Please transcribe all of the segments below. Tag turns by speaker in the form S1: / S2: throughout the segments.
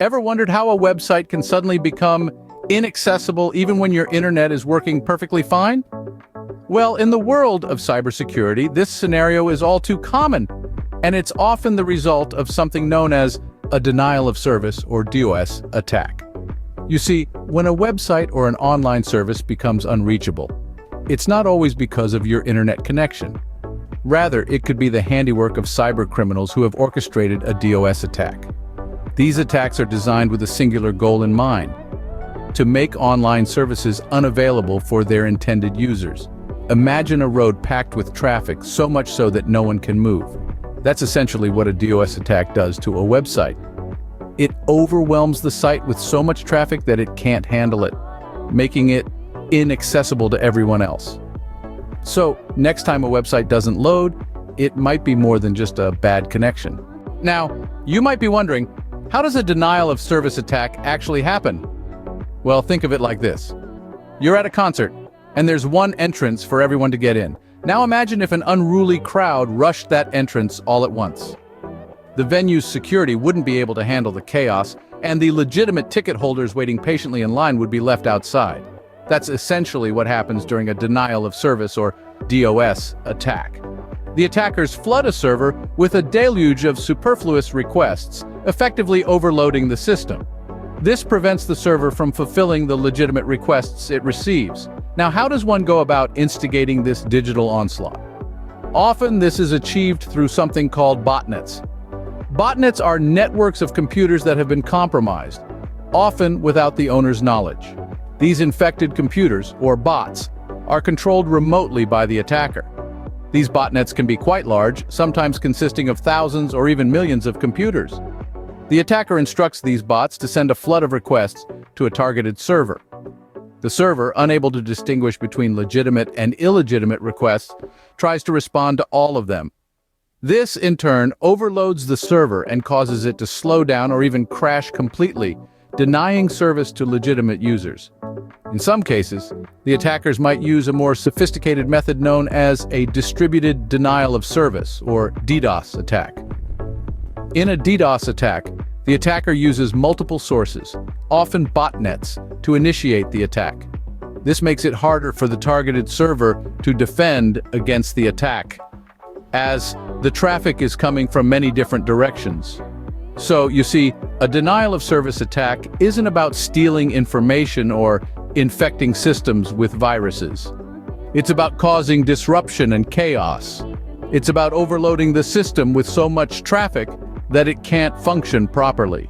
S1: Ever wondered how a website can suddenly become inaccessible even when your internet is working perfectly fine? Well, in the world of cybersecurity, this scenario is all too common, and it's often the result of something known as a denial of service or DOS attack. You see, when a website or an online service becomes unreachable, it's not always because of your internet connection. Rather, it could be the handiwork of cyber criminals who have orchestrated a DOS attack. These attacks are designed with a singular goal in mind: to make online services unavailable for their intended users. Imagine a road packed with traffic, so much so that no one can move. That's essentially what a DOS attack does to a website. It overwhelms the site with so much traffic that it can't handle it, making it inaccessible to everyone else. So, next time a website doesn't load, it might be more than just a bad connection. Now, you might be wondering, how does a denial of service attack actually happen? Well, think of it like this. You're at a concert, and there's one entrance for everyone to get in. Now imagine if an unruly crowd rushed that entrance all at once. The venue's security wouldn't be able to handle the chaos, and the legitimate ticket holders waiting patiently in line would be left outside. That's essentially what happens during a denial of service or DOS attack. The attackers flood a server with a deluge of superfluous requests, effectively overloading the system. This prevents the server from fulfilling the legitimate requests it receives. Now, how does one go about instigating this digital onslaught? Often this is achieved through something called botnets. Botnets are networks of computers that have been compromised, often without the owner's knowledge. These infected computers, or bots, are controlled remotely by the attacker. These botnets can be quite large, sometimes consisting of thousands or even millions of computers. The attacker instructs these bots to send a flood of requests to a targeted server. The server, unable to distinguish between legitimate and illegitimate requests, tries to respond to all of them. This, in turn, overloads the server and causes it to slow down or even crash completely, denying service to legitimate users. In some cases, the attackers might use a more sophisticated method known as a distributed denial of service, or DDoS attack. In a DDoS attack, the attacker uses multiple sources, often botnets, to initiate the attack. This makes it harder for the targeted server to defend against the attack, as the traffic is coming from many different directions. So, you see, a denial of service attack isn't about stealing information or infecting systems with viruses. It's about causing disruption and chaos. It's about overloading the system with so much traffic that it can't function properly.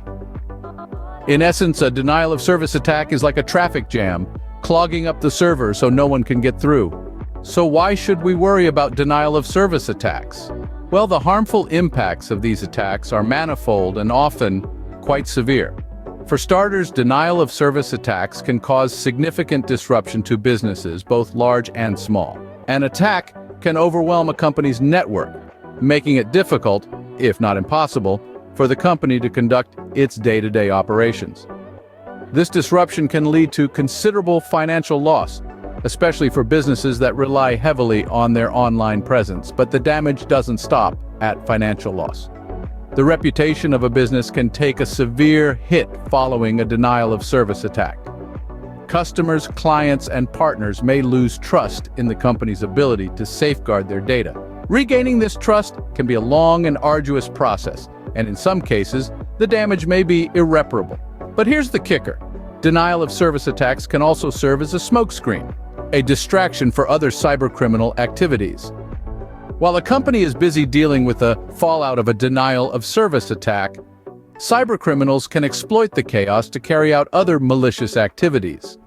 S1: In essence, a denial of service attack is like a traffic jam, clogging up the server so no one can get through. So why should we worry about denial of service attacks? Well, the harmful impacts of these attacks are manifold and often quite severe. For starters, denial of service attacks can cause significant disruption to businesses, both large and small. An attack can overwhelm a company's network, making it difficult, if not impossible, for the company to conduct its day-to-day operations. This disruption can lead to considerable financial loss, especially for businesses that rely heavily on their online presence, but the damage doesn't stop at financial loss. The reputation of a business can take a severe hit following a denial of service attack. Customers, clients, and partners may lose trust in the company's ability to safeguard their data. Regaining this trust can be a long and arduous process, and in some cases, the damage may be irreparable. But here's the kicker. Denial of service attacks can also serve as a smokescreen, a distraction for other cybercriminal activities. While a company is busy dealing with the fallout of a denial of service attack, cybercriminals can exploit the chaos to carry out other malicious activities.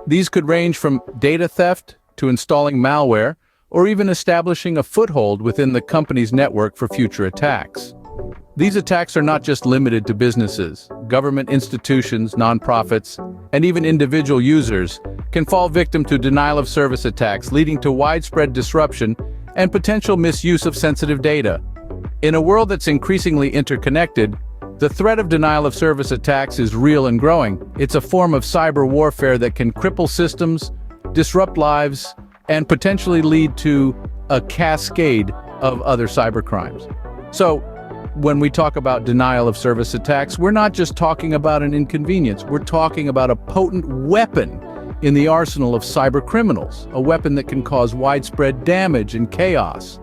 S1: These could range from data theft to installing malware, or even establishing a foothold within the company's network for future attacks. These attacks are not just limited to businesses. Government institutions, nonprofits, and even individual users can fall victim to denial of service attacks, leading to widespread disruption and potential misuse of sensitive data. In a world that's increasingly interconnected, the threat of denial of service attacks is real and growing. It's a form of cyber warfare that can cripple systems, disrupt lives, and potentially lead to a cascade of other cybercrimes. So, when we talk about denial of service attacks, we're not just talking about an inconvenience, we're talking about a potent weapon in the arsenal of cyber criminals, a weapon that can cause widespread damage and chaos.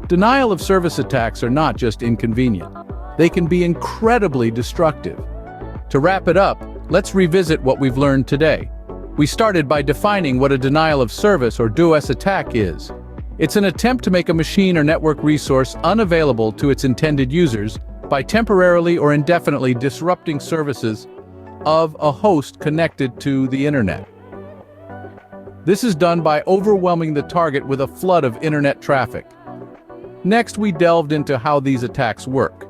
S1: Denial of service attacks are not just inconvenient. They can be incredibly destructive. To wrap it up, let's revisit what we've learned today. We started by defining what a denial of service or DOS attack is. It's an attempt to make a machine or network resource unavailable to its intended users by temporarily or indefinitely disrupting services of a host connected to the internet. This is done by overwhelming the target with a flood of internet traffic. Next, we delved into how these attacks work.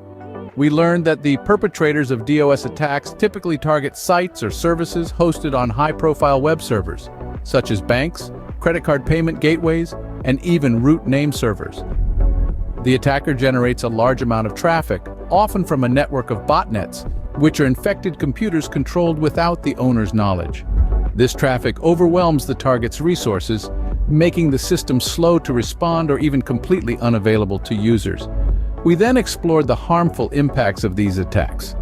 S1: We learned that the perpetrators of DOS attacks typically target sites or services hosted on high-profile web servers, such as banks, credit card payment gateways, and even root name servers. The attacker generates a large amount of traffic, often from a network of botnets, which are infected computers controlled without the owner's knowledge. This traffic overwhelms the target's resources, making the system slow to respond or even completely unavailable to users. We then explored the harmful impacts of these attacks.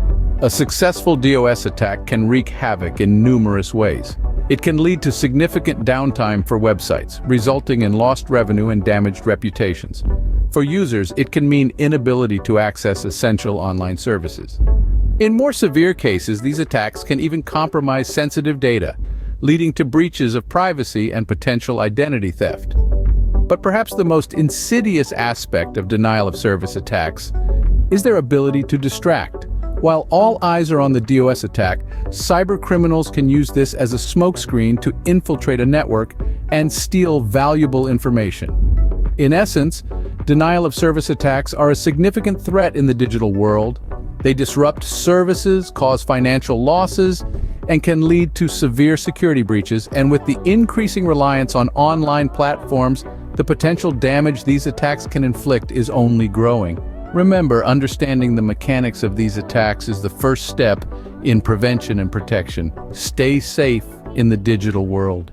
S1: A successful DOS attack can wreak havoc in numerous ways. It can lead to significant downtime for websites, resulting in lost revenue and damaged reputations. For users, it can mean inability to access essential online services. In more severe cases, these attacks can even compromise sensitive data, leading to breaches of privacy and potential identity theft. But perhaps the most insidious aspect of denial of service attacks is their ability to distract. While all eyes are on the DOS attack, cyber criminals can use this as a smokescreen to infiltrate a network and steal valuable information. In essence, denial of service attacks are a significant threat in the digital world. They disrupt services, cause financial losses, and can lead to severe security breaches. And with the increasing reliance on online platforms, the potential damage these attacks can inflict is only growing. Remember, understanding the mechanics of these attacks is the first step in prevention and protection. Stay safe in the digital world.